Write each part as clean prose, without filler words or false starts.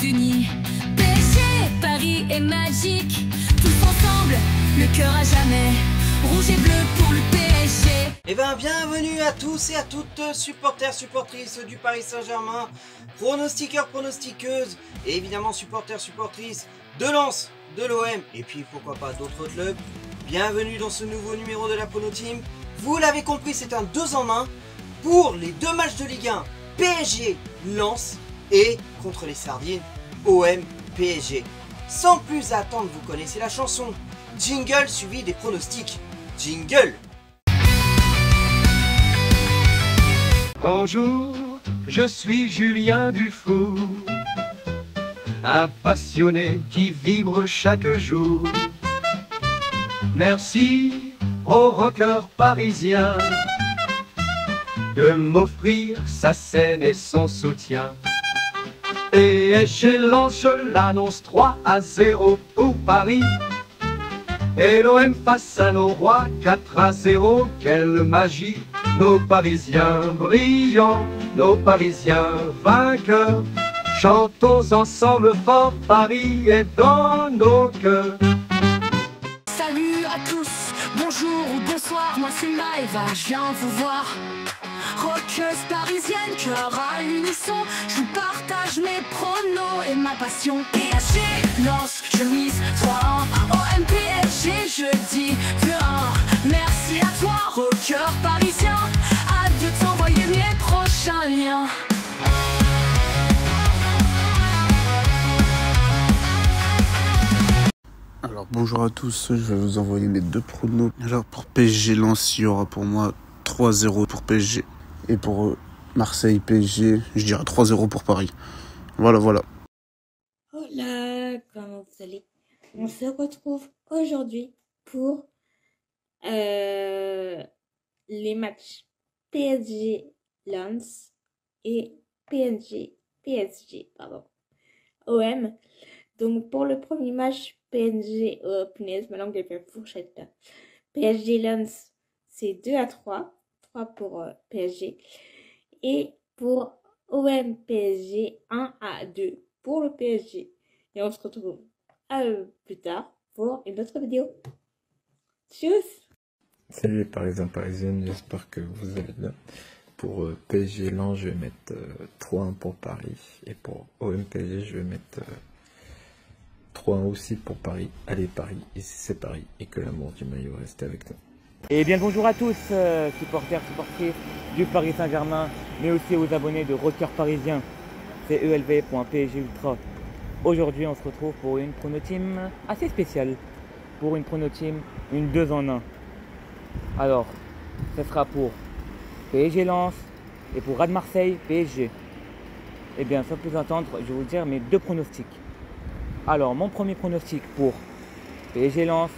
unis. PSG, Paris est magique. Tous ensemble, le cœur à jamais. Rouge et bleu pour le PSG. Eh bien, bienvenue à tous et à toutes, supporters, supportrices du Paris Saint-Germain, pronostiqueurs, pronostiqueuses, et évidemment supporters, supportrices de Lens, de l'OM, et puis pourquoi pas d'autres clubs. Bienvenue dans ce nouveau numéro de la Prono Team. Vous l'avez compris, c'est un 2 en 1 pour les deux matchs de Ligue 1, PSG, Lens, et contre les Sardines, OM, PSG. Sans plus attendre, vous connaissez la chanson. Jingle suivi des pronostics. Jingle! Bonjour, je suis Julien Dufour, un passionné qui vibre chaque jour. Merci au rocker parisien de m'offrir sa scène et son soutien. Et chez Lens, je l'annonce 3-0 pour Paris. Et l'OM face à nos rois, 4-0, quelle magie! Nos Parisiens brillants, nos Parisiens vainqueurs, chantons ensemble fort, Paris est dans nos cœurs. Salut à tous, bonjour ou bonsoir, moi c'est Maëva, je viens vous voir. Rockeuse parisienne, cœur à l'unisson, je vous partage mes pronos et ma passion. PSG, Lens, je mise 3-1, OM, PSG, je dis 2-1. Merci à toi, rocker parisien, hâte de t'envoyer mes prochains liens. Alors bonjour à tous, je vais vous envoyer mes deux pronos. Alors pour PSG Lens, il y aura pour moi 3-0 pour PSG. Et pour Marseille PSG, je dirais 3-0 pour Paris. Voilà. Hola, comment vous allez? On se retrouve aujourd'hui pour les matchs PSG Lens et PSG OM. Donc pour le premier match PSG, oh punaise, ma langue elle fait fourchette là. PSG Lens, c'est 2-3. 3 pour PSG. Et pour OM PSG, 1-2 pour le PSG. Et on se retrouve plus tard pour une autre vidéo. Tchuss! Salut les Parisiens, Parisiennes, j'espère que vous allez bien. Pour PSG Lens, je vais mettre 3-1 pour Paris. Et pour OM PSG, je vais mettre 3-1 aussi pour Paris. Allez Paris, et si c'est Paris, et que l'amour du maillot reste avec nous. Et bien bonjour à tous, supporters, supportrices du Paris Saint-Germain, mais aussi aux abonnés de Rocker Parisien, c'est ELV.PSG Ultra. Aujourd'hui, on se retrouve pour une Prono Team assez spéciale. Pour une Prono Team, une 2 en 1. Alors, ce sera pour PSG Lens et pour Rad Marseille PSG. Et bien, sans plus attendre, je vais vous dire mes deux pronostics. Alors, mon premier pronostic pour PSG Lens,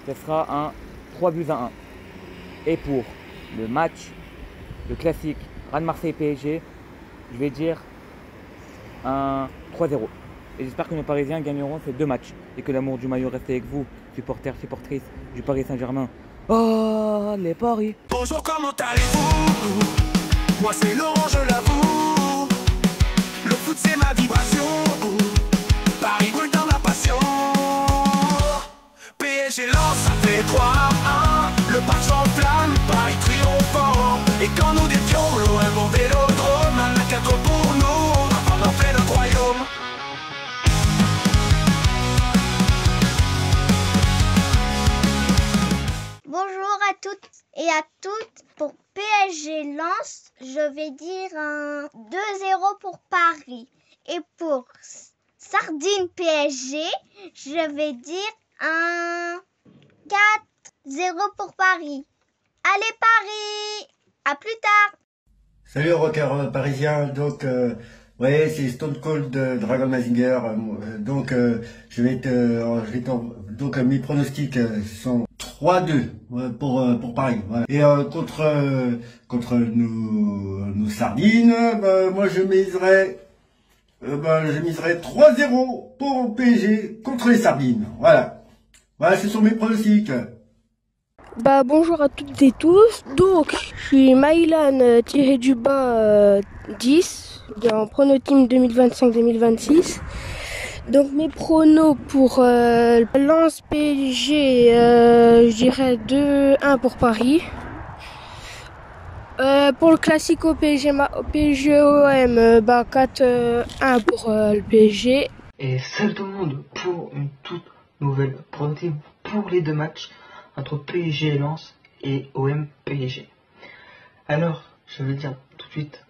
ce sera un 3-1. Et pour le match, le classique Rad Marseille PSG, je vais dire un 3-0. Et j'espère que nos Parisiens gagneront ces deux matchs et que l'amour du maillot reste avec vous, supporters, supportrices du Paris Saint-Germain. Oh, les paris! Bonjour, comment allez-vous? Moi c'est Laurent, je l'avoue. Le foot c'est ma vibration. Paris brûle dans la passion. PSG Lens, ça fait 3-1. Le match s'enflamme, Paris triomphant. Et quand nous défions l'OM au Vélodrome, un 4 pour nous, on en fait notre royaume. Bonjour à toutes et à toutes. Pour PSG Lens, je vais dire un 2-0 pour Paris. Et pour Sardine PSG, je vais dire un 4-0 pour Paris. Allez Paris! À plus tard! Salut rocker parisien, donc ouais c'est Stone Cold Dragon Mazinger, donc donc mes pronostics sont 3-2 pour Paris, voilà. Et contre nos Sardines, moi je miserais 3-0 pour PSG contre les Sardines, voilà. Voilà, ce sont mes pronostics. Bonjour à toutes et tous. Donc, je suis Maïlan tiré du bas 10. dans Pronoteam 2025-2026. Donc mes pronos pour Lens PSG, je dirais 2-1 pour Paris. Pour le Classico PSG-OM, 4-1 pour le PSG. Et salut tout le monde pour une toute nouvelle pronoteam pour les deux matchs entre PSG et Lens et OM PSG. Alors, je vais dire tout de suite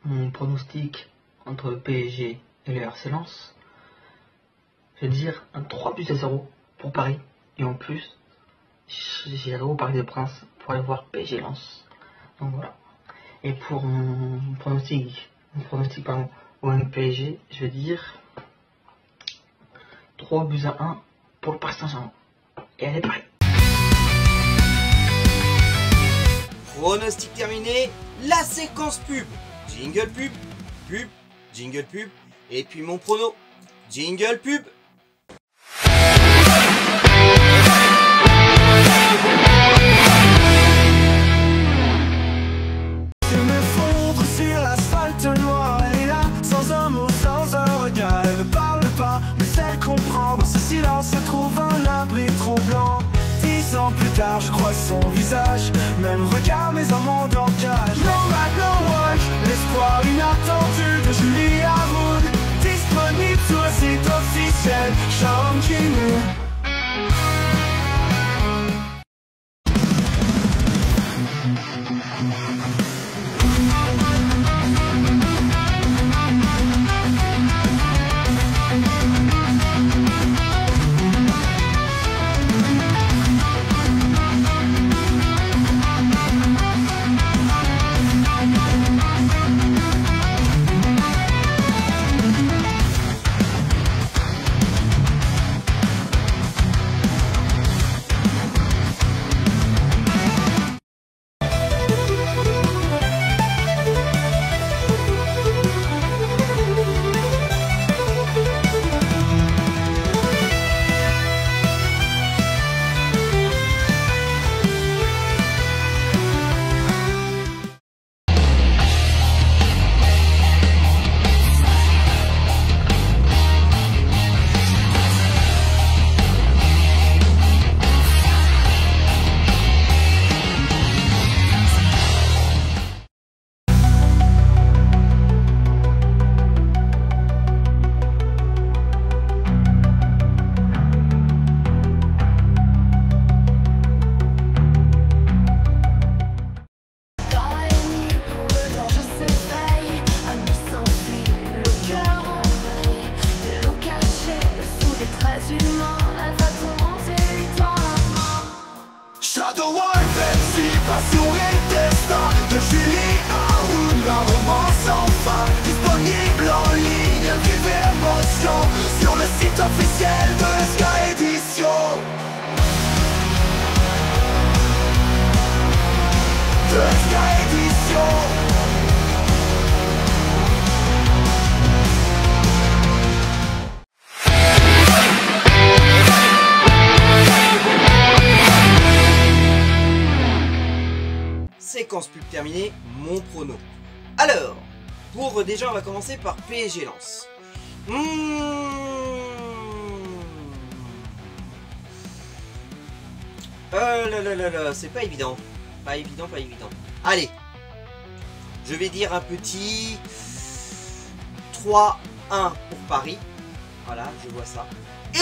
mon pronostic entre PSG et le RC Lens. Je vais dire un 3-0 pour Paris. Et en plus, j'irai au Parc des Princes pour aller voir PSG Lens. Donc voilà. Et pour mon pronostic pardon, OM PSG, je vais dire 3-1 pour le Paris Saint-Germain. Et allez Paris. Pronostic terminé, la séquence pub. Jingle pub, pub, jingle pub, et puis mon prono. Jingle pub. Je m'effondre sur l'asphalte noir, elle est là, sans un mot, sans un regard. Elle ne parle pas, mais sait comprendre. Ce silence se trouve un abri troublant. 10 ans plus tard, je crois son visage. Même regard, mais un monde en cage. No man, no watch, l'espoir inattendu de Julie Haroun. Disponible sur le site officiel, Sean Kinney. Shadow War, Pepsi, passion et destin de Julie Haroun, la romance sans fin. Disponible en ligne, vivez émotion sur le site officiel de SK Édition. De SK Édition. Séquence pub terminée, mon prono. Alors, pour déjà on va commencer par PSG Lens. C'est pas évident. Pas évident. Allez, je vais dire un petit 3-1 pour Paris. Voilà, je vois ça.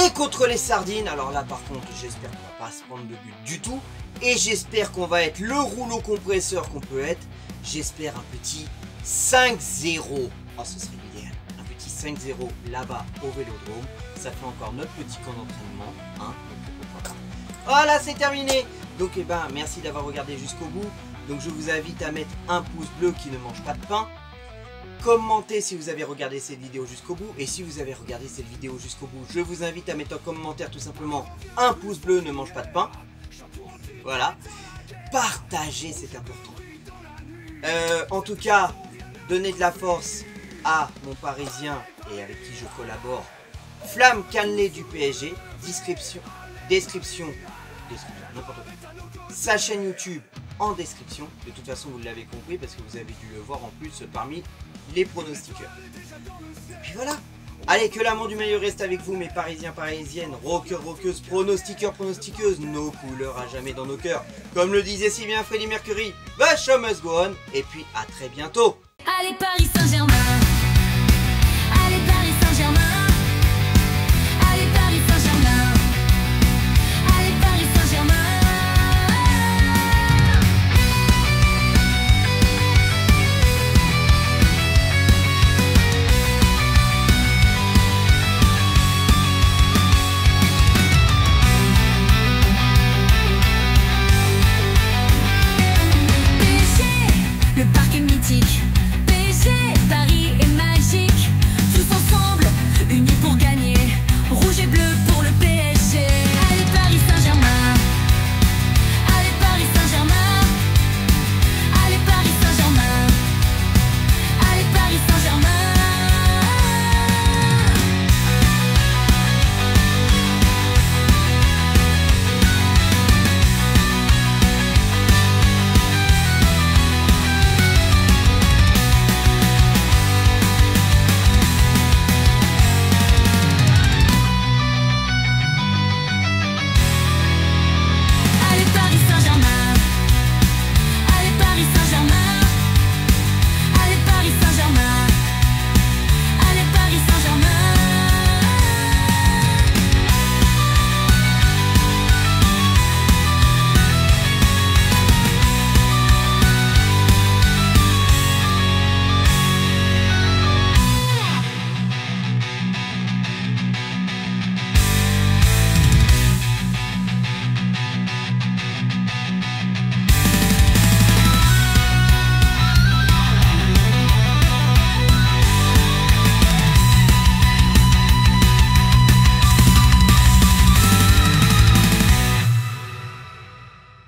Et contre les Sardines, alors là par contre, j'espère qu'on va pas se prendre de but du tout. Et j'espère qu'on va être le rouleau compresseur qu'on peut être. J'espère un petit 5-0. Oh, ce serait idéal. Un petit 5-0 là-bas au Vélodrome. Ça fait encore notre petit camp d'entraînement. Hein, voilà, c'est terminé. Donc, eh ben, merci d'avoir regardé jusqu'au bout. Donc, je vous invite à mettre un pouce bleu qui ne mange pas de pain. Commentez si vous avez regardé cette vidéo jusqu'au bout. Et si vous avez regardé cette vidéo jusqu'au bout, je vous invite à mettre en commentaire tout simplement un pouce bleu ne mange pas de pain. Voilà. Partagez, c'est important. En tout cas, donnez de la force à mon Parisien et avec qui je collabore, Flamme Cannelé du PSG. Description, n'importe quoi. Sa chaîne YouTube en description. De toute façon, vous l'avez compris parce que vous avez dû le voir en plus parmi les pronostiqueurs. Et puis voilà. Allez, que l'amour du meilleur reste avec vous, mes Parisiens, Parisiennes, rockeurs, rockeuses, pronostiqueurs, pronostiqueuses, nos couleurs à jamais dans nos cœurs. Comme le disait si bien Freddie Mercury, the show must go on, et puis à très bientôt. Allez Paris Saint-Germain.